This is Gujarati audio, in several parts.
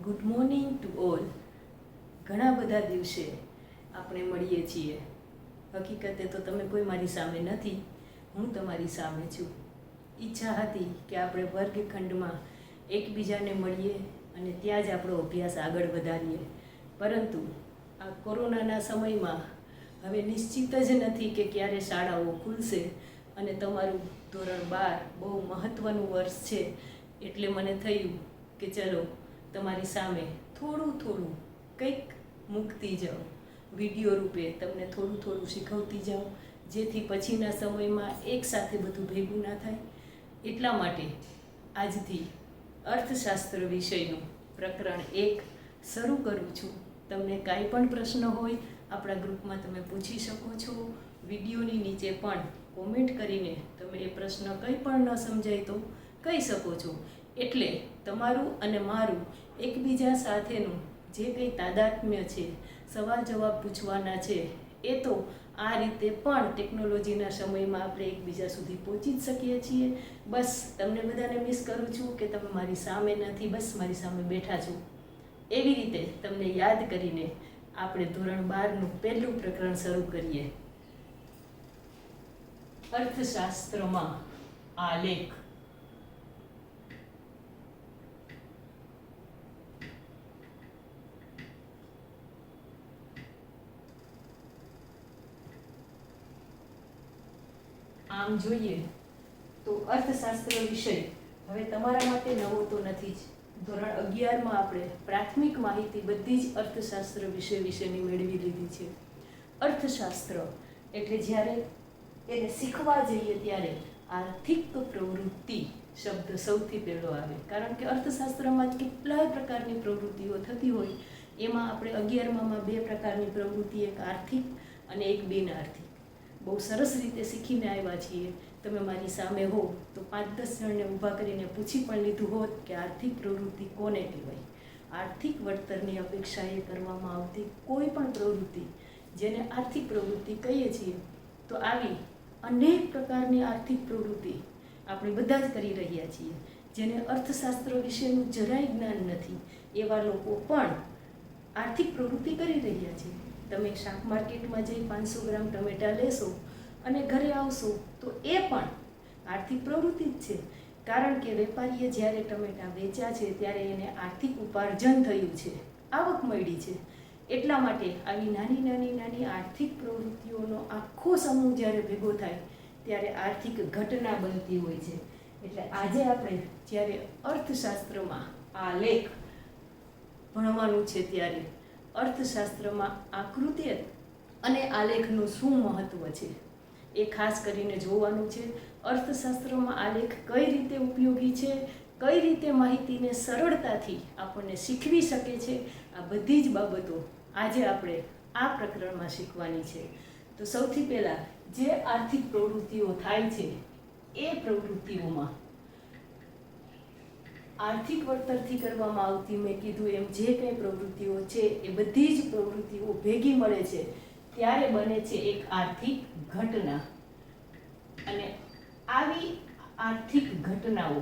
Good morning to all. ઘણા બધા દિવસે આપણે મળીએ છીએ. હકીકતે તો તમે કોઈ મારી સામે નથી, હું તમારી સામે છું. ઈચ્છા હતી કે આપણે વર્ગખંડમાં એકબીજાને મળીએ અને ત્યાં જ આપણો અભ્યાસ આગળ વધારીએ, પરંતુ આ કોરોનાના સમયમાં હવે નિશ્ચિત જ નથી કે ક્યારે શાળાઓ ખુલશે. અને તમારું ધોરણ 12 બહુ મહત્ત્વનું વર્ષ છે, એટલે મને થયું કે ચલો તમારી સામે થોડું કંઈક મૂકતી જાઉં, વિડીયો રૂપે તમને થોડું શીખવતી જાઉં, જેથી પછીના સમયમાં એકસાથે બધું ભેગું ના થાય. એટલા માટે આજથી અર્થશાસ્ત્ર વિષયનું પ્રકરણ 1 શરૂ કરું છું. તમને કાંઈ પણ પ્રશ્ન હોય આપણા ગ્રુપમાં તમે પૂછી શકો છો. વિડીયોની નીચે પણ કોમેન્ટ કરીને તમે એ પ્રશ્ન કંઈ પણ ન સમજાય તો કહી શકો છો. એટલે તમારું અને મારું એકબીજા સાથેનું જે કંઈ તાદાત્મ્ય છે, સવાલ જવાબ પૂછવાના છે, એ તો આ રીતે પણ ટેકનોલોજીના સમયમાં આપણે એકબીજા સુધી પહોંચી જ શકીએ છીએ. બસ તમને બધાને મિસ કરું છું કે તમે મારી સામે નથી, બસ મારી સામે બેઠા છો. એવી રીતે તમને યાદ કરીને આપણે ધોરણ 12નું પહેલું પ્રકરણ શરૂ કરીએ. અર્થશાસ્ત્રમાં આલેખ. આમ જોઈએ તો અર્થશાસ્ત્ર વિષય હવે તમારા માટે નવો તો નથી જ. ધોરણ 11માં આપણે પ્રાથમિક માહિતી બધી જ અર્થશાસ્ત્ર વિશેની મેળવી લીધી છે. અર્થશાસ્ત્ર એટલે જ્યારે એને શીખવા જઈએ ત્યારે આર્થિક પ્રવૃત્તિ શબ્દ સૌથી પહેલો આવે, કારણ કે અર્થશાસ્ત્રમાં કેટલાય પ્રકારની પ્રવૃત્તિઓ થતી હોય. એમાં આપણે 11માં 2 પ્રકારની પ્રવૃત્તિ, એક આર્થિક અને એક બિનઆર્થિક, બહુ સરસ રીતે શીખીને આવ્યા છીએ. તમે મારી સામે હો તો 5-10 જણને ઊભા કરીને પૂછી પણ લીધું હોત કે આર્થિક પ્રવૃત્તિ કોને કહેવાય. આર્થિક વળતરની અપેક્ષાએ કરવામાં આવતી કોઈ પણ પ્રવૃત્તિ, જેને આર્થિક પ્રવૃત્તિ કહીએ છીએ. તો આવી અનેક પ્રકારની આર્થિક પ્રવૃત્તિ આપણે બધા જ કરી રહ્યા છીએ. જેને અર્થશાસ્ત્ર વિશેનું જરાય જ્ઞાન નથી, એવા લોકો પણ આર્થિક પ્રવૃત્તિ કરી રહ્યા છે. તમે શાક માર્કેટમાં જઈ 500 ગ્રામ ટમેટાં લેશો અને ઘરે આવશો તો એ પણ આર્થિક પ્રવૃત્તિ જ છે, કારણ કે વેપારીએ જ્યારે ટમેટાં વેચ્યા છે ત્યારે એને આર્થિક ઉપાર્જન થયું છે, આવક મળી છે. એટલા માટે આવી નાની આર્થિક પ્રવૃત્તિઓનો આખો સમૂહ જ્યારે ભેગો થાય ત્યારે આર્થિક ઘટના બનતી હોય છે. એટલે આજે આપણે જ્યારે અર્થશાસ્ત્રમાં આલેખ ભણવાનું છે ત્યારે અર્થશાસ્ત્રમાં આકૃતિ અને આલેખનું શું મહત્ત્વ છે એ ખાસ કરીને જોવાનું છે. અર્થશાસ્ત્રમાં આલેખ કઈ રીતે ઉપયોગી છે, કઈ રીતે માહિતીને સરળતાથી આપણને શીખવી શકે છે, આ બધી જ બાબતો આજે આપણે આ પ્રકરણમાં શીખવાની છે. તો સૌથી પહેલાં જે આર્થિક પ્રવૃત્તિઓ થાય છે એ પ્રવૃત્તિઓમાં આર્થિક વળતરથી કરવામાં આવતી, મેં કીધું એમ, જે કંઈ પ્રવૃત્તિઓ છે એ બધી જ પ્રવૃત્તિઓ ભેગી મળે છે ત્યારે બને છે એક આર્થિક ઘટના. અને આવી આર્થિક ઘટનાઓ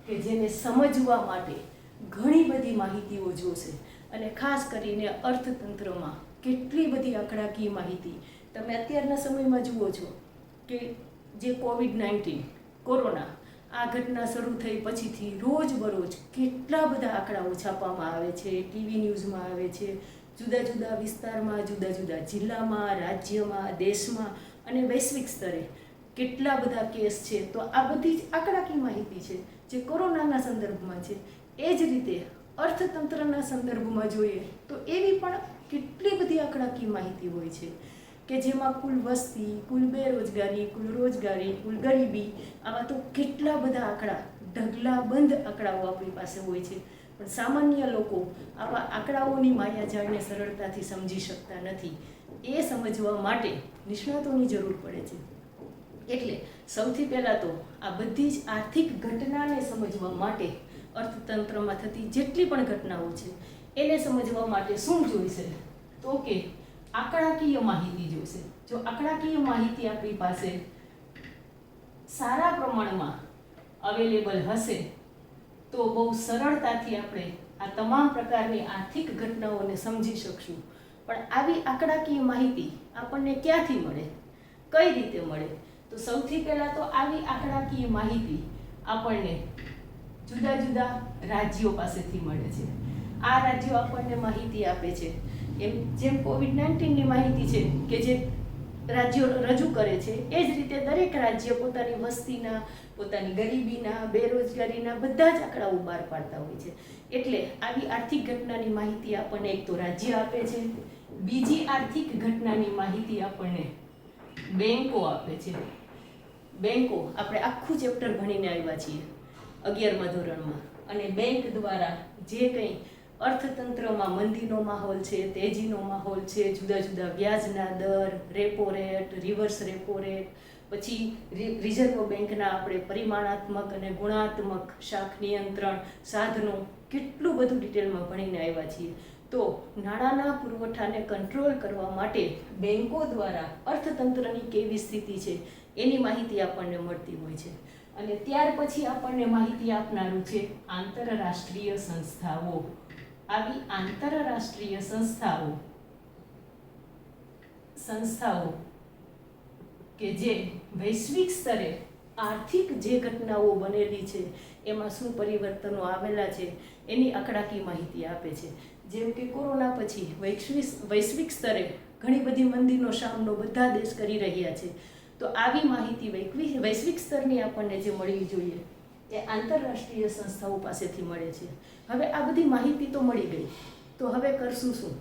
કે જેને સમજવા માટે ઘણી બધી માહિતીઓ જોશે, અને ખાસ કરીને અર્થતંત્રમાં કેટલી બધી આંકડાકીય માહિતી. તમે અત્યારના સમયમાં જુઓ છો કે જે COVID-19 કોરોના આ ઘટના શરૂ થઈ પછીથી રોજબરોજ કેટલા બધા આંકડાઓ છાપવામાં આવે છે, ટીવી ન્યૂઝમાં આવે છે. જુદા વિસ્તારમાં, જુદા જિલ્લામાં, રાજ્યમાં, દેશમાં અને વૈશ્વિક સ્તરે કેટલા બધા કેસ છે. તો આ બધી જ આંકડાકીય માહિતી છે જે કોરોનાના સંદર્ભમાં છે. એ જ રીતે અર્થતંત્રના સંદર્ભમાં જોઈએ તો એવી પણ કેટલી બધી આંકડાકીય માહિતી હોય છે કે જેમાં કુલ વસ્તી, કુલ બેરોજગારી, કુલ રોજગારી, કુલ ગરીબી, આવા તો કેટલા બધા આંકડા, ઢગલાબંધ આંકડાઓ આપણી પાસે હોય છે. પણ સામાન્ય લોકો આવા આંકડાઓની માયાજાળને સરળતાથી સમજી શકતા નથી. એ સમજવા માટે નિષ્ણાતોની જરૂર પડે છે. એટલે સૌથી પહેલાં તો આ બધી જ આર્થિક ઘટનાને સમજવા માટે અર્થતંત્રમાં થતી જેટલી પણ ઘટનાઓ છે એને સમજવા માટે શું જોઈશે તો કે આંકડાકીય માહિતી જોઈશે. જો આંકડાકીય માહિતી આપણી પાસે સારા પ્રમાણમાં અવેલેબલ હશે તો બહુ સરળતાથી આપણે આ તમામ પ્રકારની આર્થિક ઘટનાઓને સમજી શકશું. પણ આવી આંકડાકીય માહિતી આપણને ક્યાંથી મળે, કઈ રીતે મળે? તો સૌથી પહેલાં તો આવી આંકડાકીય માહિતી આપણને જુદા જુદા રાજ્યો પાસેથી મળે છે. આ રાજ્યો આપણને માહિતી આપે છે. જેમ COVID-19ની માહિતી છે કે જે રાજ્યો રજૂ કરે છે, એ જ રીતે દરેક રાજ્ય પોતાની વસ્તીના, પોતાની ગરીબીના, બેરોજગારીના બધા જ આંકડાઓ બહાર પાડતા હોય છે. એટલે આવી આર્થિક ઘટનાની માહિતી આપણને એક તો રાજ્ય આપે છે, બીજી આર્થિક ઘટનાની માહિતી આપણને બેંકો આપે છે. બેંકો આપણે આખું ચેપ્ટર ભણીને આવ્યા છીએ 11મા ધોરણમાં, અને બેંક દ્વારા જે કંઈ અર્થતંત્રમાં મંદીનો માહોલ છે, તેજીનો માહોલ છે, જુદા જુદા વ્યાજના દર, repo rate, reverse repo rate, પછી રિઝર્વ બેંકના આપણે પરિમાણાત્મક અને ગુણાત્મક શાખ નિયંત્રણ સાધનો, કેટલું બધું ડિટેલમાં ભણીને આવ્યા છીએ. તો નાણાંના પુરવઠાને કંટ્રોલ કરવા માટે બેંકો દ્વારા અર્થતંત્રની કેવી સ્થિતિ છે એની માહિતી આપણને મળતી હોય છે. અને ત્યાર પછી આપણને માહિતી આપનારું છે આંતરરાષ્ટ્રીય સંસ્થાઓ. આવી આંતરરાષ્ટ્રીય સંસ્થાઓ કે જે વૈશ્વિક સ્તરે આર્થિક જે ઘટનાઓ બનેલી છે એમાં શું પરિવર્તનો આવેલા છે એની આંકડાકીય માહિતી આપે છે. જેમ કે કોરોના પછી વૈશ્વિક સ્તરે ઘણી બધી મંદીનો સામનો બધા દેશ કરી રહ્યા છે. તો આવી માહિતી વૈશ્વિક સ્તરની આપણને જે મળવી જોઈએ એ આંતરરાષ્ટ્રીય સંસ્થાઓ પાસેથી મળે છે. હવે આ બધી માહિતી તો મળી ગઈ, તો હવે કરશું શું?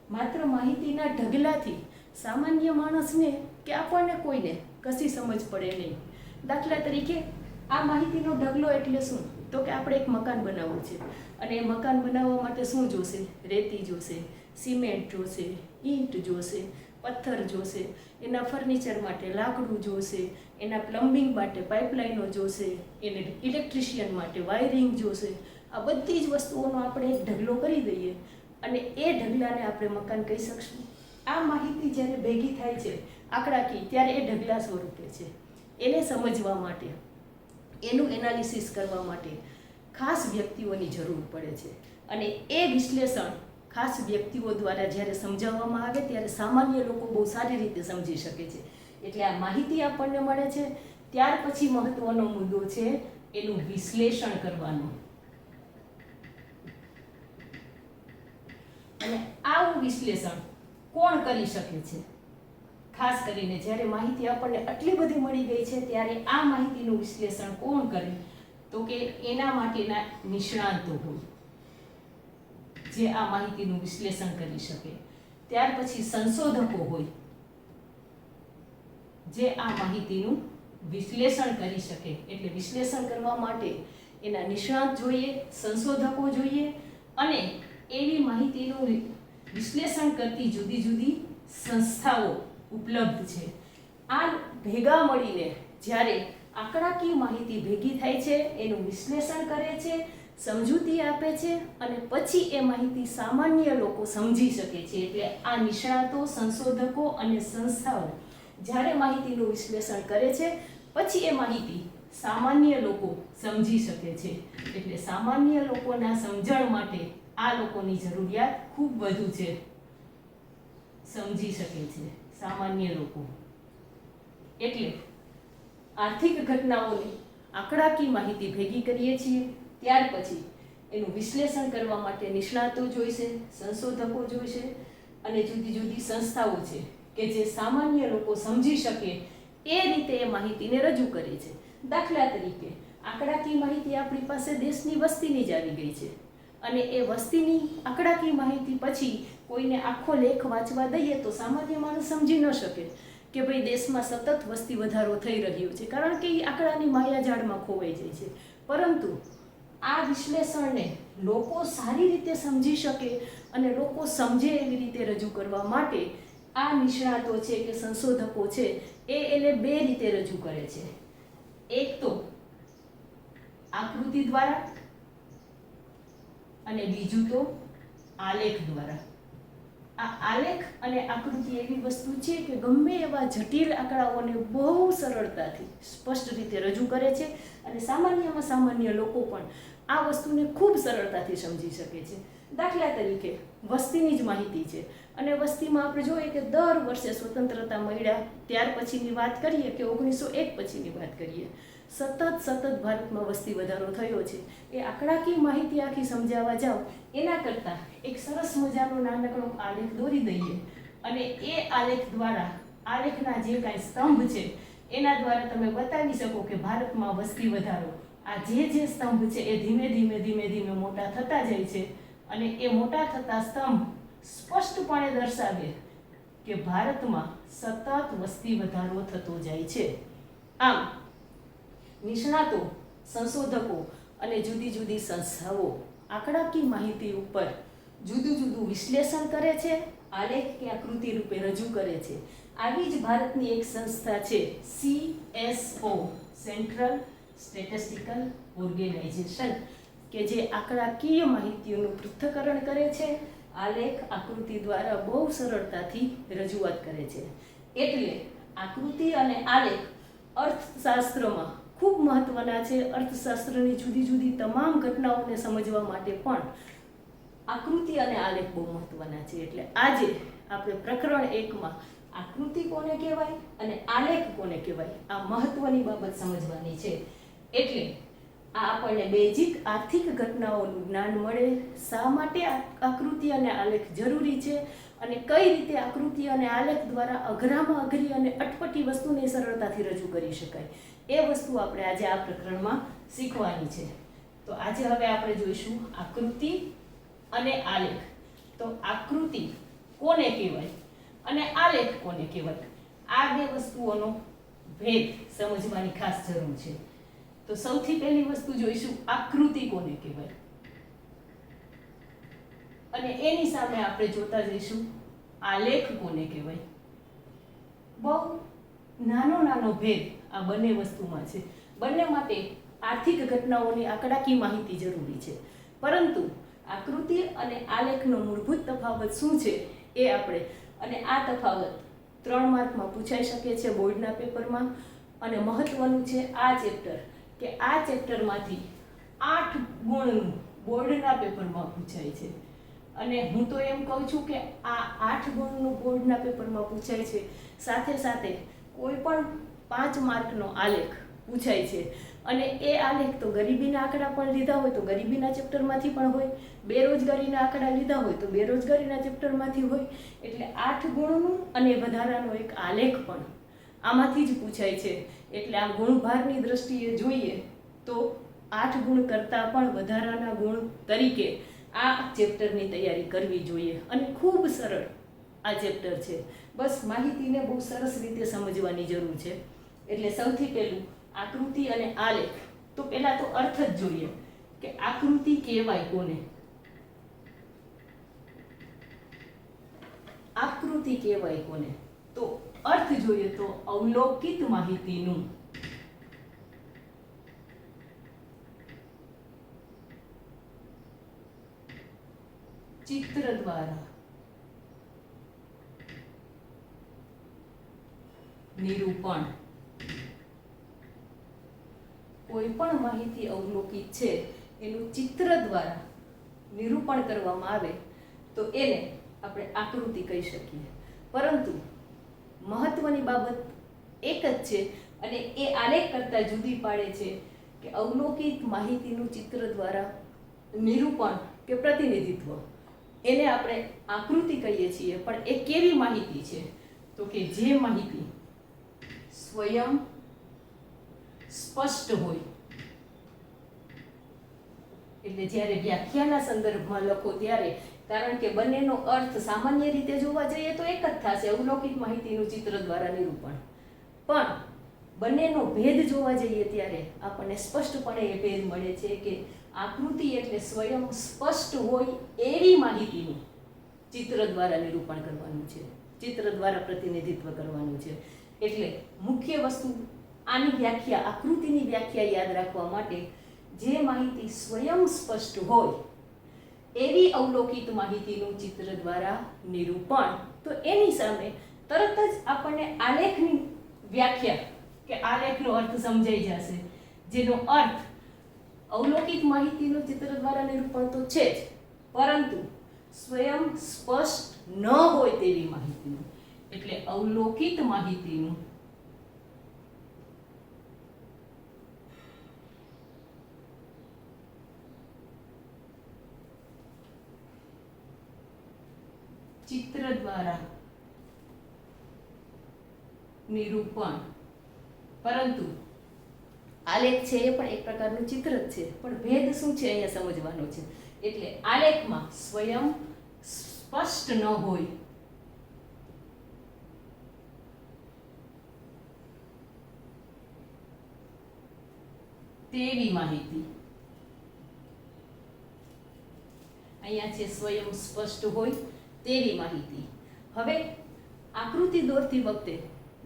માત્ર માહિતીના ઢગલાથી સામાન્ય માણસને કે આપણને કોઈને કશી સમજ પડે નહીં. દાખલા તરીકે આ માહિતીનો ઢગલો એટલે શું? તો કે આપણે એક મકાન બનાવવું છે, અને એ મકાન બનાવવા માટે શું જોશે? રેતી જોશે, સિમેન્ટ જોશે, ઈંટ જોશે, પથ્થર જોશે, એના ફર્નિચર માટે લાકડું જોશે, એના પ્લમ્બિંગ માટે પાઇપલાઇનો જોશે, એને ઇલેક્ટ્રિશિયન માટે વાયરિંગ જોશે. આ બધી જ વસ્તુઓનો આપણે એક ઢગલો કરી દઈએ અને એ ઢગલાને આપણે મકાન કહી શકશું. આ માહિતી જ્યારે ભેગી થાય છે આંકડાકીય, ત્યારે એ ઢગલા સ્વરૂપે છે. એને સમજવા માટે, એનું એનાલિસિસ કરવા માટે ખાસ વ્યક્તિઓની જરૂર પડે છે. અને એ વિશ્લેષણ ખાસ વ્યક્તિઓ દ્વારા જ્યારે સમજાવવામાં આવે ત્યારે સામાન્ય લોકો બહુ સારી રીતે સમજી શકે છે. એટલે આ માહિતી આપણને મળે છે. ત્યાર પછી મહત્વનો મુદ્દો છે એનું વિશ્લેષણ કરવાનો. અને આવું વિશ્લેષણ કોણ કરી શકે છે? ખાસ કરીને જ્યારે માહિતી આપણને આટલી બધી મળી ગઈ છે ત્યારે આ માહિતીનું વિશ્લેષણ કોણ કરે? તો કે એના માટેના નિષ્ણાતો હોય જે આ માહિતીનું વિશ્લેષણ કરી શકે. ત્યાર પછી સંશોધકો હોય જે આ માહિતીનું વિશ્લેષણ કરી શકે. એટલે વિશ્લેષણ કરવા માટે એના નિષ્ણાત જોઈએ, સંશોધકો જોઈએ, અને એવી માહિતીનું વિશ્લેષણ કરતી જુદી જુદી સંસ્થાઓ ઉપલબ્ધ છે. આ ભેગા મળીને જ્યારે આંકડાકીય માહિતી ભેગી થાય છે, એનું વિશ્લેષણ કરે છે, સમજૂતી આપે છે, અને પછી એ માહિતી સામાન્ય લોકો સમજી શકે છે. એટલે આ નિષ્ણાતો, સંશોધકો અને સંસ્થાઓ જ્યારે માહિતીનું વિશ્લેષણ કરે છે, પછી એ માહિતી સામાન્ય લોકો સમજી શકે છે. એટલે સામાન્ય લોકોના સમજણ માટે આ લોકોની જરૂરિયાત ખૂબ વધુ છે. સમજી શકે છે સામાન્ય લોકો. એટલે આર્થિક ઘટનાઓની આંકડાકીય માહિતી ભેગી કરીએ છીએ. ત્યાર પછી એનું વિશ્લેષણ કરવા માટે નિષ્ણાતો જોઈશે, સંશોધકો જોઈશે, અને જુદી જુદી સંસ્થાઓ છે કે જે સામાન્ય લોકો સમજી શકે એ રીતે એ માહિતીને રજૂ કરે છે. દાખલા તરીકે આંકડાકીય માહિતી આપણી પાસે દેશની વસ્તીની જ આવી ગઈ છે, અને એ વસ્તીની આંકડાકીય માહિતી પછી કોઈને આખો લેખ વાંચવા દઈએ તો સામાન્ય માણસ સમજી ન શકે કે ભાઈ દેશમાં સતત વસ્તી વધારો થઈ રહ્યો છે, કારણ કે એ આંકડાની માયાજાળમાં ખોવાઈ જાય છે. પરંતુ આ વિશ્લેષણને લોકો સારી રીતે સમજી શકે અને લોકો સમજે એવી રીતે રજૂ કરવા માટે આ નિષ્ણાતો છે કે સંશોધકો છે એને બે રીતે રજૂ કરે છે. એક તો આકૃતિ દ્વારા, અને બીજું તો આલેખ દ્વારા. આ આલેખ અને આકૃતિ એવી વસ્તુ છે કે ગમે એવા જટિલ આંકડાઓને બહુ સરળતાથી સ્પષ્ટ રીતે રજૂ કરે છે, અને સામાન્યમાં સામાન્ય લોકો પણ આ વસ્તુને ખૂબ સરળતાથી સમજી શકે છે. દાખલા તરીકે વસ્તીની જ માહિતી છે, અને વસ્તીમાં આપણે જોઈએ કે દર વર્ષે સ્વતંત્રતા મળ્યા ત્યાર પછીની વાત કરીએ કે 1901 પછીની વાત કરીએ, સતત ભારતમાં વસ્તી વધારો થયો છે. એ આંકડાકીય માહિતી આખી સમજાવવા જાઓ એના કરતાં એક સરસ મજાનો નાનકડો આલેખ દોરી દઈએ, અને એ આલેખ દ્વારા, આલેખના જે કાંઈ સ્તંભ છે એના દ્વારા તમે બતાવી શકો કે ભારતમાં વસ્તી વધારો, આ જે સ્તંભ છે એ ધીમે ધીમે મોટા થતા જાય છે, અને એ મોટા થતા સ્તંભ સ્પષ્ટપણે દર્શાવે કે ભારતમાં સતત વસ્તી વધારો થતો જાય છે. આમ નિષ્ણાતો, સંશોધકો અને જુદી જુદી સંસ્થાઓ આંકડાકીય માહિતી ઉપર જુદું વિશ્લેષણ કરે છે, આલેખ કે આકૃતિ રૂપે રજૂ કરે છે. આવી જ ભારતની એક સંસ્થા છે CSO, સેન્ટ્રલ સ્ટેટિસ્ટિકલ ઓર્ગેનાઇઝેશન, કે જે આંકડાકીય માહિતીઓનું પૃથ્થકરણ કરે છે, આલેખ આકૃતિ દ્વારા બહુ સરળતાથી રજૂઆત કરે છે. એટલે આકૃતિ અને આલેખ અર્થશાસ્ત્રમાં ખૂબ મહત્વના છે. અર્થશાસ્ત્રની જુદી જુદી તમામ ઘટનાઓને સમજવા માટે પણ આકૃતિ અને આલેખ બહુ મહત્વના છે. એટલે આજે આપણે પ્રકરણ 1માં આકૃતિ કોને કહેવાય અને આલેખ કોને કહેવાય આ મહત્વની બાબત સમજવાની છે. એટલે આ આપણને બેઝિક આર્થિક ઘટનાઓનું જ્ઞાન મળે, શા માટે આકૃતિ અને આલેખ જરૂરી છે, અને કઈ રીતે આકૃતિ અને આલેખ દ્વારા અઘરામાં અઘરી અને અટપટી વસ્તુને સરળતાથી રજૂ કરી શકાય, એ વસ્તુ આપણે આજે આ પ્રકરણમાં શીખવાની છે. તો આજે હવે આપણે જોઈશું આકૃતિ અને આલેખ. તો આકૃતિ કોને કહેવાય અને આલેખ કોને કહેવાય, આ બે વસ્તુઓનો ભેદ સમજવાની ખાસ જરૂર છે. તો સૌથી પહેલી વસ્તુ જોઈશું આકૃતિ કોને કહેવાય, અને એની સામે આપણે જોતા જઈશું આલેખ કોને કહેવાય. બહુ નાનો ભેદ આ બંને વસ્તુમાં છે. બંને માટે આર્થિક ઘટનાઓની આંકડાકીય માહિતી જરૂરી છે, પરંતુ આકૃતિ અને આલેખનો મૂળભૂત તફાવત શું છે એ આપણે, અને આ તફાવત 3 માર્કમાં પૂછાઈ શકે છે બોર્ડના પેપરમાં. અને મહત્વનું છે આ ચેપ્ટર, કે આ ચેપ્ટરમાંથી 8 ગુણનું બોર્ડના પેપરમાં પૂછાય છે. અને હું તો એમ કહું છું કે આ 8 ગુણનું બોર્ડના પેપરમાં પૂછાય છે, સાથે સાથે કોઈ પણ 5 માર્કનો આલેખ પૂછાય છે. અને એ આલેખ તો ગરીબીના આંકડા પણ લીધા હોય તો ગરીબીના ચેપ્ટરમાંથી પણ હોય, બેરોજગારીના આંકડા લીધા હોય તો બેરોજગારીના ચેપ્ટરમાંથી હોય. એટલે 8 ગુણનું અને વધારાનો એક આલેખ પણ આમાંથી જ પૂછાય છે. એટલે આ ગુણભારની દ્રષ્ટિએ જોઈએ તો 8 ગુણ કરતાં પણ વધારાના ગુણ તરીકે આ ચેપ્ટરની તૈયારી કરવી જોઈએ. અને ખૂબ સરળ આ ચેપ્ટર છે, બસ માહિતીને બહુ સરસ રીતે સમજવાની જરૂર છે. એટલે સૌથી પહેલું આકૃતિ અને આલેખ. તો પહેલા તો અર્થ જ જોઈએ કે આકૃતિ કહેવાય કોને. આકૃતિ કહેવાય કોને, તો અર્થ જોઈએ તો અવલોકિત માહિતીનું ચિત્ર દ્વારા નિરૂપણ. કોઈ પણ માહિતી અવલોકિત છે એનું ચિત્ર દ્વારા નિરૂપણ કરવામાં આવે તો એને આપણે આકૃતિ કહી શકીએ. પરંતુ મહત્વની બાબત એક જ છે, અને એ આલેખ કરતાં જુદી પાડે છે કે અવલોકિત માહિતીનું ચિત્ર દ્વારા નિરૂપણ કે પ્રતિનિધિત્વ, એને આપણે આકૃતિ કહીએ છીએ. પણ એ કેવી માહિતી છે તો કે જે માહિતી સ્વયં સ્પષ્ટ હોય. એટલે જ્યારે વ્યાખ્યાના સંદર્ભમાં લખો ત્યારે, કારણ કે બંનેનો અર્થ સામાન્ય રીતે જોવા જઈએ તો એક જ થશે, અવલોકિત માહિતીનું ચિત્ર દ્વારા નિરૂપણ. પણ બંનેનો ભેદ જોવા જઈએ ત્યારે આપણને સ્પષ્ટપણે એ ભેદ મળે છે કે આકૃતિ એટલે સ્વયં સ્પષ્ટ હોય એવી માહિતીનું ચિત્ર દ્વારા નિરૂપણ કરવાનું છે, ચિત્ર દ્વારા પ્રતિનિધિત્વ કરવાનું છે. એટલે મુખ્ય વસ્તુ આની વ્યાખ્યા, આકૃતિની વ્યાખ્યા યાદ રાખવા માટે, જે માહિતી સ્વયં સ્પષ્ટ હોય એવી અવલોકિત માહિતીનું ચિત્ર દ્વારા નિરૂપણ. તો એની સામે તરત જ આપણને આલેખની વ્યાખ્યા કે આલેખનો અર્થ સમજાઈ જશે, જેનો અર્થ અવલોકિત માહિતીનું ચિત્ર દ્વારા નિરૂપણ તો છે જ, પરંતુ સ્વયં સ્પષ્ટ ન હોય તેવી માહિતીનું, એટલે અવલોકિત માહિતીનું ચિત્ર દ્વારા નિરૂપણ. પરંતુ આલેખ છે એ પણ એક પ્રકારનું ચિત્ર જ છે, પણ ભેદ શું છે અહીંયા સમજવાનો છે. એટલે આલેખમાં સ્વયં સ્પષ્ટ ન હોય તેવી માહિતી, અહીંયા છે સ્વયં સ્પષ્ટ હોય તેવી માહિતી. હવે આકૃતિ દોરતી વખતે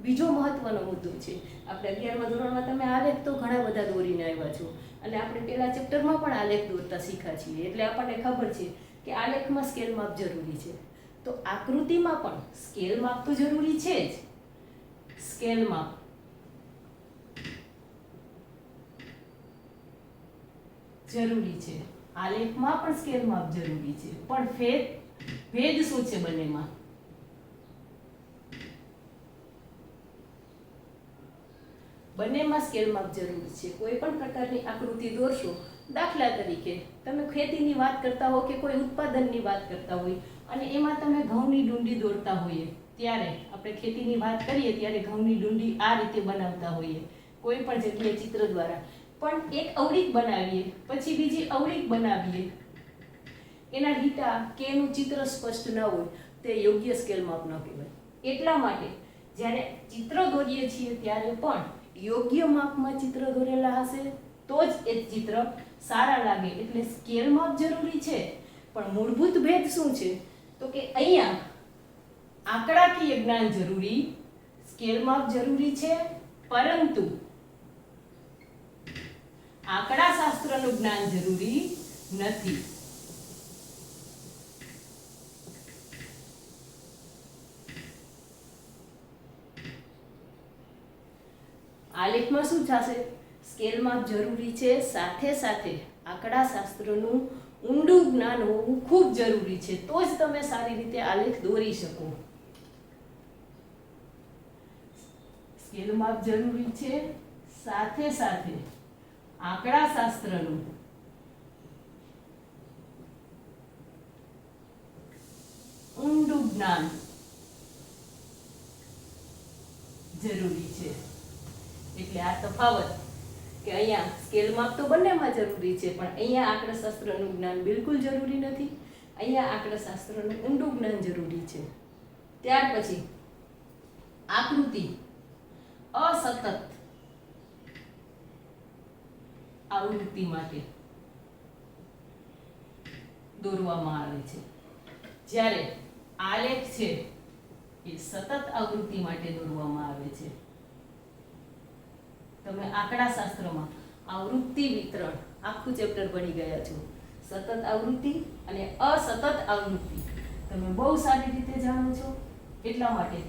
બીજો મહત્વનો મુદ્દો છે. આપણે 11મા ધોરણમાં તમે આલેખ તો ઘણા બધા દોરીને આવ્યા છો, અને આપણે પહેલા ચેપ્ટરમાં પણ આલેખ દોરતા શીખ્યા છીએ, એટલે આપણને ખબર છે કે આલેખમાં સ્કેલ માપ જરૂરી છે. તો આકૃતિમાં પણ સ્કેલ માપ તો જરૂરી છે જ. સ્કેલ માપ જરૂરી છે, આલેખમાં પણ સ્કેલ માપ જરૂરી છે, પણ ભેદ શું છે બંનેમાં? બંનેમાં સ્કેલ માપ જરૂરી છે. કોઈ પણ પ્રકારની આકૃતિ દોરશો, દાખલા તરીકે તમે ખેતીની વાત કરતા હો કે કોઈ ઉત્પાદનની વાત કરતા હોય, અને એમાં તમે ઘઉંની ડુંડી દોરતા હોઈએ, ત્યારે આપણે ખેતીની વાત કરીએ ત્યારે ઘઉંની ડુંડી આ રીતે બનાવતા હોઈએ કોઈ પણ જગ્યાએ ચિત્ર દ્વારા. પણ એક અવળીક બનાવીએ, પછી બીજી અવળીક બનાવીએ, એના લીટા કે એનું ચિત્ર સ્પષ્ટ ન હોય, તે યોગ્ય સ્કેલ માપ ન કહેવાય. એટલા માટે જ્યારે ચિત્ર દોરીએ છીએ ત્યારે પણ યોગ્ય માપમાં ચિત્ર દોરેલા હશે તો જ એ ચિત્ર સારા લાગે. એટલે સ્કેલ માપ જરૂરી છે, પણ મૂળભૂત ભેદ શું છે? તો કે અહીંયા આંકડાકીય જ્ઞાન જરૂરી, સ્કેલ માપ જરૂરી છે, પરંતુ આંકડાશાસ્ત્રનું જ્ઞાન જરૂરી નથી. આલેખમાં શું થશે? સ્કેલ માપ જરૂરી છે, સાથે સાથે આંકડાશાસ્ત્રનું ઊંડું જ્ઞાન હોવું ખૂબ જરૂરી છે, તો જ તમે સારી રીતે આલેખ દોરી શકો. સ્કેલ માપ જરૂરી છે, સાથે સાથે આંકડાશાસ્ત્રનું ઊંડું જ્ઞાન જરૂરી છે. એટલે આ તફાવત કે અહીંયા સ્કેલ માપ તો બંનેમાં જરૂરી છે, પણ અહીંયા આંકડાશાસ્ત્રનું જ્ઞાન બિલકુલ જરૂરી નથી. અહીંયા આંકડાશાસ્ત્રનું ઊંડું જ્ઞાન જરૂરી છે. ત્યાર પછી આકૃતિ અસતત આવૃત્તિ માટે દોરવામાં આવે છે, જ્યારે આલેખ છે એ સતત આવૃત્તિ માટે દોરવામાં આવે છે. તમે આંકડાશાસ્ત્રમાં આવૃત્તિ વિતરણ આખું ચેપ્ટર ભણી ગયા છો. સતત આવૃત્તિ અને અસતત આવૃત્તિ તમે બહુ સારી રીતે જાણો છો. એટલા માટે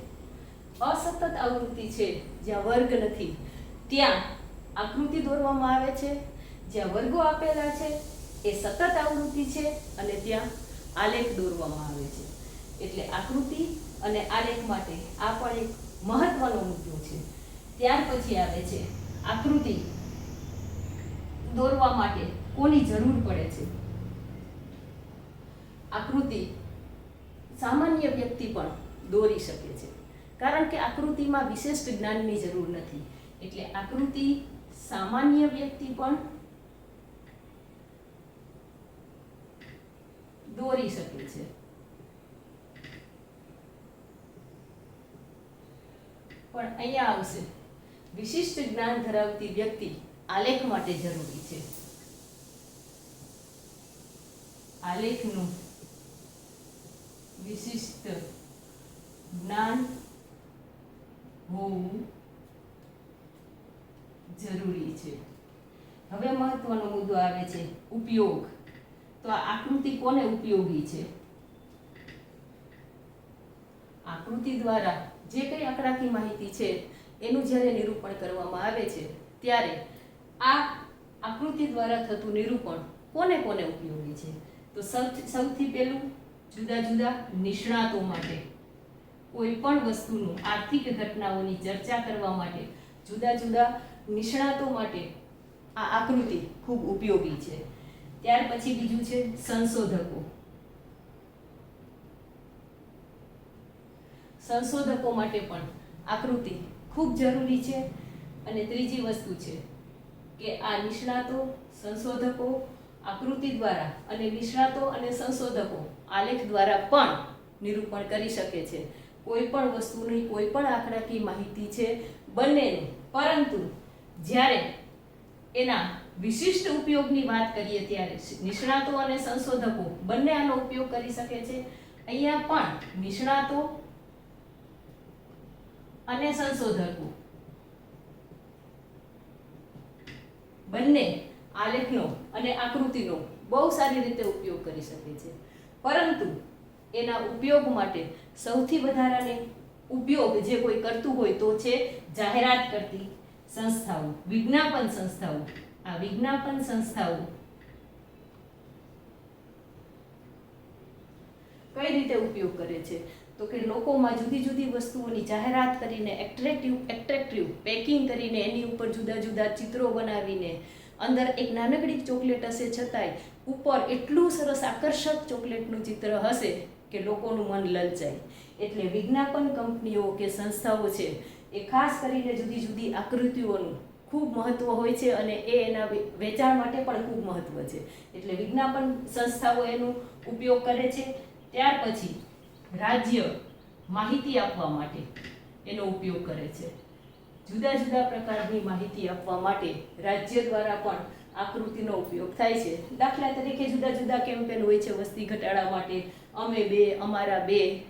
અસતત આવૃત્તિ છે, જ્યાં વર્ગ નથી ત્યાં આકૃતિ દોરવામાં આવે છે, જ્યાં વર્ગો આપેલા છે એ સતત આવૃત્તિ છે, અને ત્યાં આલેખ દોરવામાં આવે છે. એટલે આકૃતિ અને આલેખ માટે આ પણ એક મહત્વનો મુદ્દો છે. ત્યાર પછી આવે છે આકૃતિ દોરવા માટે કોની જરૂર પડે છે? આકૃતિ સામાન્ય વ્યક્તિ પણ દોરી શકે છે, કારણ કે આકૃતિમાં વિશિષ્ટ જ્ઞાનની જરૂર નથી. એટલે આકૃતિ સામાન્ય વ્યક્તિ પણ દોરી શકે છે. પણ અહીંયા આવશે વિશિષ્ટ જ્ઞાન ધરાવતી વ્યક્તિ આલેખ માટે જરૂરી છે. આલેખનું વિશિષ્ટ જ્ઞાન હોવું જરૂરી છે. હવે મહત્વનો મુદ્દો આવે છે ઉપયોગ. તો આ આકૃતિ કોને ઉપયોગી છે? આકૃતિ દ્વારા જે કંઈ આંકડાકીય માહિતી છે એનું જ્યારે નિરૂપણ કરવામાં આવે છે ત્યારે આ આકૃતિ દ્વારા થતું નિરૂપણ કોને કોને ઉપયોગી છે? તો સૌથી પહેલું જુદા જુદા નિષ્ણાતો માટે, કોઈ પણ વસ્તુનું આર્થિક ઘટનાઓની ચર્ચા કરવા માટે જુદા જુદા નિષ્ણાતો માટે આ આકૃતિ ખૂબ ઉપયોગી છે. ત્યાર પછી બીજું છે સંશોધકો. સંશોધકો માટે પણ આકૃતિ ખૂબ જરૂરી છે. અને ત્રીજી વસ્તુ છે કે આ નિષ્ણાતો, સંશોધકો આકૃતિ દ્વારા અને નિષ્ણાતો અને સંશોધકો આલેખ દ્વારા પણ નિરૂપણ કરી શકે છે કોઈ પણ વસ્તુની, કોઈ પણ આંકડાકીય માહિતી છે બંનેનું. પરંતુ જ્યારે એના વિશિષ્ટ ઉપયોગની વાત કરીએ ત્યારે નિષ્ણાતો અને સંશોધકો બંને આનો ઉપયોગ કરી શકે છે. અહીંયા પણ નિષ્ણાતો અને સંશોધકો બંને આલેખનો અને આકૃતિનો બહુ સારી રીતે ઉપયોગ કરી શકે છે. પરંતુ એના ઉપયોગ માટે સૌથી વધારાને ઉપયોગ જે કોઈ કરતું હોય તો છે જાહેરાત કરતી સંસ્થાઓ, વિજ્ઞાપન સંસ્થાઓ. આ વિજ્ઞાપન સંસ્થાઓ કઈ રીતે ઉપયોગ કરે છે? તો કે લોકોમાં જુદી જુદી વસ્તુઓની જાહેરાત કરીને એટ્રેક્ટિવ પેકિંગ કરીને એની ઉપર જુદા જુદા ચિત્રો બનાવીને અંદર એક નાનકડી ચોકલેટ હશે છતાંય ઉપર એટલું સરસ આકર્ષક ચોકલેટનું ચિત્ર હશે કે લોકોનું મન લલચાય. એટલે વિજ્ઞાપન કંપનીઓ કે સંસ્થાઓ છે એ ખાસ કરીને જુદી જુદી આકૃતિઓનું ખૂબ મહત્વ હોય છે અને એ એના વેચાણ માટે પણ ખૂબ મહત્વ છે. એટલે વિજ્ઞાપન સંસ્થાઓ એનો ઉપયોગ કરે છે. ત્યાર પછી રાજ્ય માહિતી આપવા માટે એનો ઉપયોગ કરે છે. જુદા જુદા પ્રકારની માહિતી આપવા માટે રાજ્ય દ્વારા પણ આકૃતિનો ઉપયોગ થાય છે. દાખલા તરીકે જુદા જુદા કેમ્પેન હોય છે વસ્તી ઘટાડવા માટે, અમે બે, અમારા બે,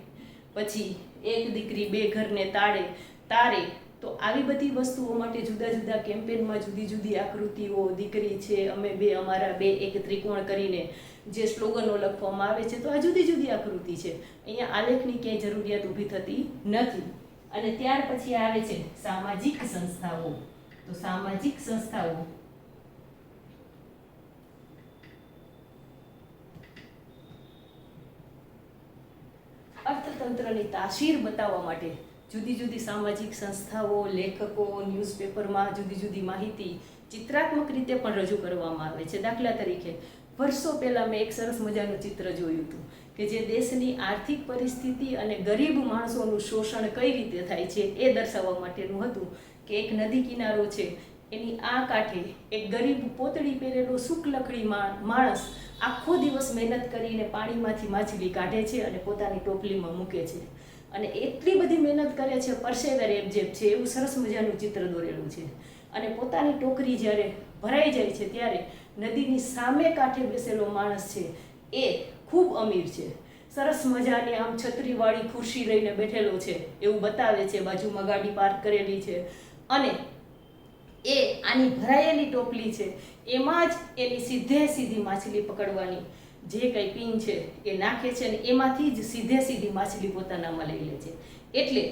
પછી એક દીકરી બે ઘરને તારે. તો આવી બધી વસ્તુઓ માટે જુદા જુદા કેમ્પેનમાં જુદી જુદી આકૃતિઓ, દીકરી છે, અમે બે, અમારા બે, એક ત્રિકોણ કરીને જે સ્લોગનો લખવામાં આવે છે. તો આ જુદી જુદી આકૃતિ છે. અહીંયા આલેખની ક્યાંય જરૂરિયાત ઊભી થતી નથી. અને ત્યાર પછી આવે છે સામાજિક સંસ્થાઓ. તો સામાજિક સંસ્થાઓ અર્થતંત્રની તાસીર બતાવવા માટે જુદી જુદી સામાજિક સંસ્થાઓ, લેખકો ન્યૂઝપેપરમાં જુદી જુદી માહિતી ચિત્રાત્મક રીતે પણ રજૂ કરવામાં આવે છે. દાખલા તરીકે વર્ષો પહેલાં મેં એક સરસ મજાનું ચિત્ર જોયું હતું કે જે દેશની આર્થિક પરિસ્થિતિ અને ગરીબ માણસોનું શોષણ કઈ રીતે થાય છે એ દર્શાવવા માટેનું હતું. કે એક નદી કિનારો છે, એની આ કાંઠે એક ગરીબ પોતળી પહેરેલો શુક્લખડી માણસ આખો દિવસ મહેનત કરીને પાણીમાંથી માછલી કાઢે છે અને પોતાની ટોપલીમાં મૂકે છે. અને એટલી બધી મહેનત કરે છે, પરસેવે રેબઝેબ છે, એવું સરસ મજાનું ચિત્ર દોરેલું છે. અને પોતાની ટોકરી જ્યારે ભરાઈ જાય છે ત્યારે નદીની સામે કાંઠે બેસેલો માણસ છે એ ખૂબ અમીર છે. સરસ મજાની આમ છત્રીવાળી ખુરશી લઈને બેઠેલો છે એવું બતાવે છે. બાજુમાં ગાડી પાર્ક કરેલી છે અને એ આની ભરાયેલી ટોપલી છે એમાં જ એની સીધી માછલી પકડવાની જે કંઈ પિન છે એ નાખે છે અને એમાંથી જ સીધી માછલી પોતાનામાં લઈ લે છે. એટલે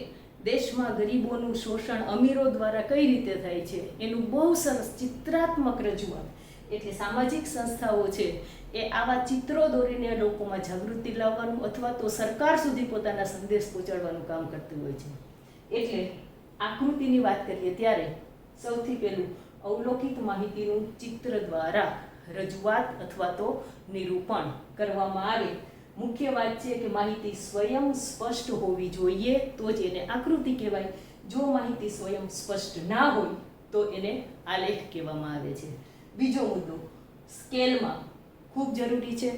દેશમાં ગરીબોનું શોષણ અમીરો દ્વારા કઈ રીતે થાય છે એનું બહુ સરસ ચિત્રાત્મક રજૂઆત. એટલે સામાજિક સંસ્થાઓ છે એ આવા ચિત્રો દોરીને લોકોમાં જાગૃતિ લાવવાનું અથવા તો સરકાર સુધી પોતાના સંદેશ પહોંચાડવાનું કામ કરતું હોય છે. એટલે આકૃતિની વાત કરીએ ત્યારે સૌથી પહેલું અવલોકિત માહિતીનું ચિત્ર દ્વારા રજૂઆત અથવા તો નિરૂપણ કરવામાં આવે. મુખ્ય વાત છે કે માહિતી સ્વયં સ્પષ્ટ હોવી જોઈએ તો જ એને આકૃતિ કહેવાય. જો માહિતી સ્વયં સ્પષ્ટ ના હોય તો એને આલેખ કહેવામાં આવે છે. બીજો મુદ્દો સ્કેલમાં ખૂબ જરૂરી છે.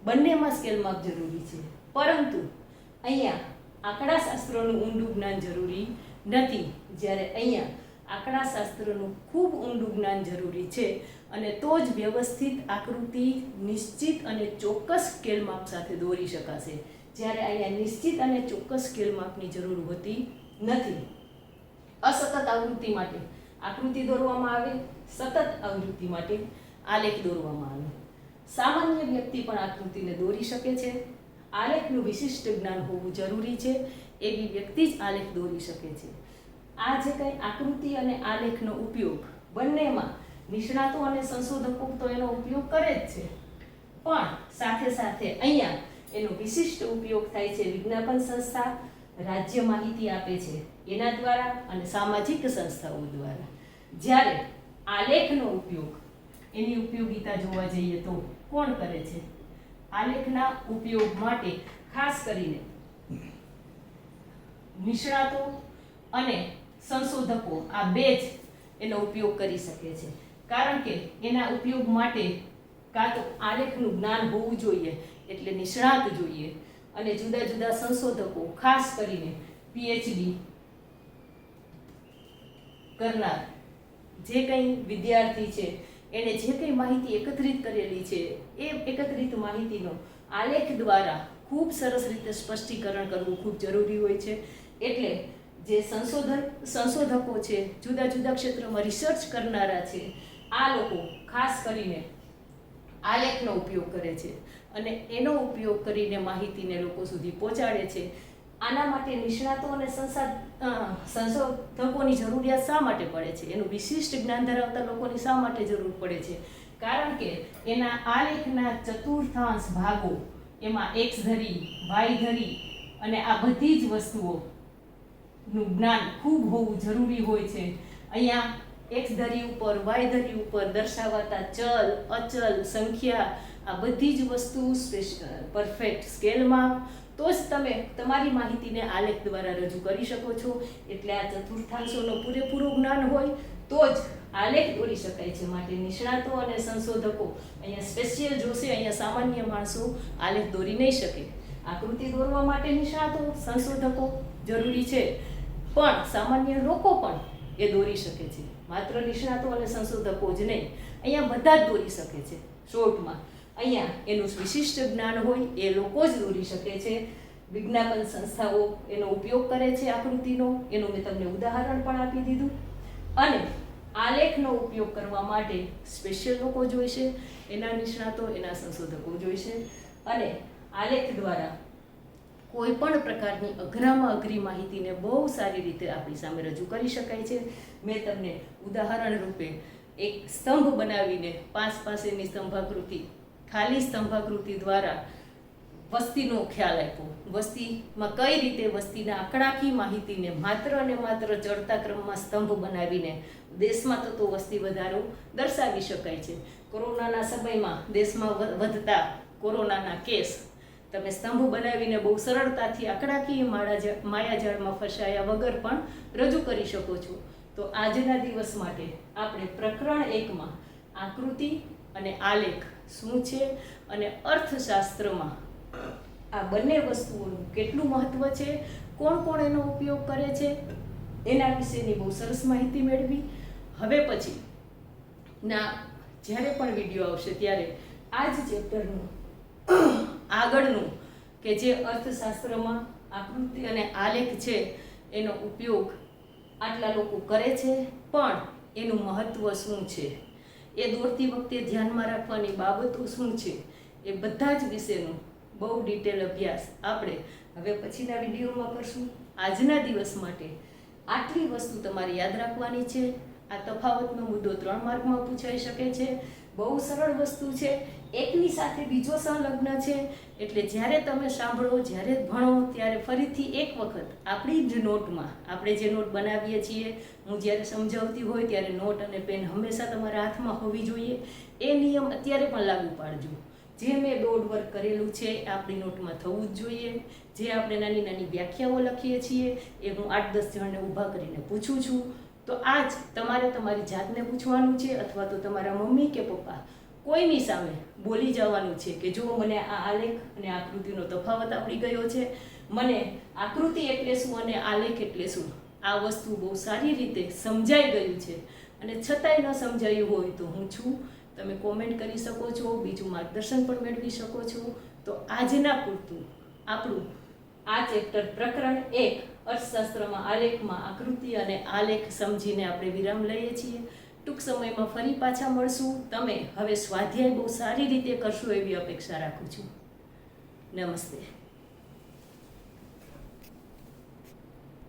બંનેમાં સ્કેલમાં જરૂરી છે, પરંતુ અહીંયા આંકડાશાસ્ત્રનું ઊંડું જ્ઞાન જરૂરી નથી. જ્યારે અહીંયા આંકડાશાસ્ત્રનું ખૂબ ઊંડું જ્ઞાન જરૂરી છે અને તો જ વ્યવસ્થિત આકૃતિ નિશ્ચિત અને ચોક્કસ સ્કેલ માપ સાથે દોરી શકાશે. જ્યારે અહીંયા નિશ્ચિત અને ચોક્કસ સ્કેલ માપની જરૂર હોતી નથી. અસતત આવૃત્તિ માટે આકૃતિ દોરવામાં આવે, સતત આવૃત્તિ માટે આલેખ દોરવામાં આવે. સામાન્ય વ્યક્તિ પણ આકૃતિને દોરી શકે છે. આલેખનું વિશિષ્ટ જ્ઞાન હોવું જરૂરી છે. એવી વ્યક્તિ જ આલેખ દોરી શકે છે. આ જે કંઈ આકૃતિ અને આલેખનો ઉપયોગ બંનેમાં નિષ્ણાતો અને સંશોધકો તો એનો ઉપયોગ કરે જ છે, પણ સાથે સાથે અહીંયા એનો વિશિષ્ટ ઉપયોગ થાય છે વિજ્ઞાપન સંસ્થા, રાજ્ય માહિતી આપે છે એના દ્વારા અને સામાજિક સંસ્થાઓ દ્વારા. જ્યારે આલેખનો ઉપયોગ, એની ઉપયોગિતા જોવા જઈએ તો કોણ કરે છે? આલેખના ઉપયોગ માટે ખાસ કરીને નિષ્ણાતો અને સંશોધકો આ બે જ એનો ઉપયોગ કરી શકે છે, કારણ કે એના ઉપયોગ માટે કાં તો આલેખનું જ્ઞાન હોવું જોઈએ, એટલે નિષ્ણાત જોઈએ, અને જુદા જુદા સંશોધકો ખાસ કરીને પીએચડી કરનાર જે કંઈ વિદ્યાર્થી છે એને જે કંઈ માહિતી એકત્રિત કરેલી છે એ એકત્રિત માહિતીનો આલેખ દ્વારા ખૂબ સરસ રીતે સ્પષ્ટીકરણ કરવું ખૂબ જરૂરી હોય છે. એટલે જે સંશોધકો છે, જુદા જુદા ક્ષેત્રમાં રિસર્ચ કરનારા છે, આ લોકો ખાસ કરીને આલેખનો ઉપયોગ કરે છે અને એનો ઉપયોગ કરીને માહિતીને લોકો સુધી પહોંચાડે છે. આના માટે નિષ્ણાતો અને સંશોધકોની જરૂરિયાત શા માટે પડે છે? એનું વિશિષ્ટ જ્ઞાન ધરાવતા લોકોની શા માટે જરૂર પડે છે? કારણ કે એના આલેખના ચતુર્થાંશ ભાગો, એમાં એક્સ ધરી, વાય ધરી અને આ બધી જ વસ્તુઓનું જ્ઞાન ખૂબ હોવું જરૂરી હોય છે. અહીંયા એક્સ ધરી ઉપર, વાય ધરી ઉપર દર્શાવાતા ચલ, અચલ, સંખ્યા, આ બધી જ વસ્તુ પરફેક્ટ સ્કેલમાં, તો જ તમે તમારી માહિતીને આલેખ દ્વારા રજૂ કરી શકો છો. એટલે આ ચતુર્થાંશોનો પૂરેપૂરો જ્ઞાન હોય તો જ આલેખ દોરી શકાય છે. માટે નિષ્ણાતો અને સંશોધકો અહીંયા સ્પેશિયલ જોશે, અહીંયા સામાન્ય માણસો આલેખ દોરી નહીં શકે. આકૃતિ દોરવા માટે નિષ્ણાતો, સંશોધકો જરૂરી છે, પણ સામાન્ય લોકો પણ એ દોરી શકે છે. માત્ર નિષ્ણાતો અને સંશોધકો જ નહીં, અહીંયા બધા જ દોરી શકે છે. શોર્ટમાં અહીંયા એનું વિશિષ્ટ જ્ઞાન હોય એ લોકો જ દોરી શકે છે. વિજ્ઞાપન સંસ્થાઓ એનો ઉપયોગ કરે છે આકૃતિનો, એનું મેં તમને ઉદાહરણ પણ આપી દીધું. અને આલેખનો ઉપયોગ કરવા માટે સ્પેશિયલ લોકો જોઈશે, એના નિષ્ણાતો, એના સંશોધકો જોઈશે. અને આલેખ દ્વારા કોઈ પણ પ્રકારની અઘરામાં અઘરી માહિતીને બહુ સારી રીતે આપણી સામે રજૂ કરી શકાય છે. મેં તમને ઉદાહરણ રૂપે એક સ્તંભ બનાવીને 5 પાસેની સ્તંભાકૃતિ, ખાલી સ્તંભાકૃતિ દ્વારા વસ્તીનો ખ્યાલ આપ્યો. વસ્તીમાં કઈ રીતે વસ્તીના આંકડાકીય માહિતીને માત્ર અને માત્ર ચડતા ક્રમમાં સ્તંભ બનાવીને દેશમાં થતો વસ્તી વધારો દર્શાવી શકાય છે. કોરોનાના સમયમાં દેશમાં વધતા કોરોનાના કેસ તમે સ્તંભ બનાવીને બહુ સરળતાથી આંકડાકીય માયાજાળમાં ફસાયા વગર પણ રજૂ કરી શકો છો. તો આજના દિવસ માટે આપણે પ્રકરણ 1માં આકૃતિ અને આલેખ શું છે અને અર્થશાસ્ત્રમાં આ બંને વસ્તુઓનું કેટલું મહત્વ છે, કોણ કોણ એનો ઉપયોગ કરે છે, એના વિશેની બહુ સરસ માહિતી મેળવી. હવે પછી ના જ્યારે પણ વિડીયો આવશે ત્યારે આ જ ચેપ્ટરનું આગળનું કે જે અર્થશાસ્ત્રમાં આકૃતિ અને આલેખ છે એનો ઉપયોગ આટલા લોકો કરે છે, પણ એનું મહત્વ શું છે, એ દોરતી વખતે ધ્યાનમાં રાખવાની બાબતો શું છે, એ બધા જ વિશેનું બહુ ડિટેલ અભ્યાસ આપણે હવે પછીના વિડીયોમાં કરશું. આજના દિવસ માટે આટલી વસ્તુ તમારે યાદ રાખવાની છે. આ તફાવતનો મુદ્દો 3 માર્કમાં પૂછાઈ શકે છે. બહુ સરળ વસ્તુ છે, એકની સાથે બીજો સંલગ્ન છે. એટલે જ્યારે તમે સાંભળો, જ્યારે ભણો, ત્યારે ફરીથી એક વખત આપણી જ નોટમાં, આપણે જે નોટ બનાવીએ છીએ, હું જ્યારે સમજાવતી હોય ત્યારે નોટ અને પેન હંમેશા તમારા હાથમાં હોવી જોઈએ. એ નિયમ અત્યારે પણ લાગુ પાડજો. જે મેં બોર્ડ વર્ક કરેલું છે એ આપણી નોટમાં થવું જ જોઈએ. જે આપણે નાની નાની વ્યાખ્યાઓ લખીએ છીએ એ હું 8-10 જણને ઊભા કરીને પૂછું છું. તો આ જ તમારે તમારી જાતને પૂછવાનું છે, અથવા તો તમારા મમ્મી કે પપ્પા કોઈની સામે બોલી જવાનું છે કે જો મને આ આલેખ અને આકૃતિનો તફાવત આવડી ગયો છે, મને આકૃતિ એટલે શું અને આલેખ એટલે શું, આ વસ્તુ બહુ સારી રીતે સમજાઈ ગયું છે અને છતાંય ન સમજાયું હોય તો હું છું. તમે કોમેન્ટ કરી શકો છો, બીજું માર્ગદર્શન પણ મેળવી શકો છો. તો આજના પૂરતું આપણું આ ચેપ્ટર પ્રકરણ 1 અર્થશાસ્ત્રમાં આલેખમાં આકૃતિ અને આલેખ સમજીને આપણે વિરામ લઈએ છીએ. ટૂંક સમયમાં ફરી પાછા મળશું. તમે હવે સ્વાધ્યાય બહુ સારી રીતે કરશો એવી અપેક્ષા રાખું છું. નમસ્તે.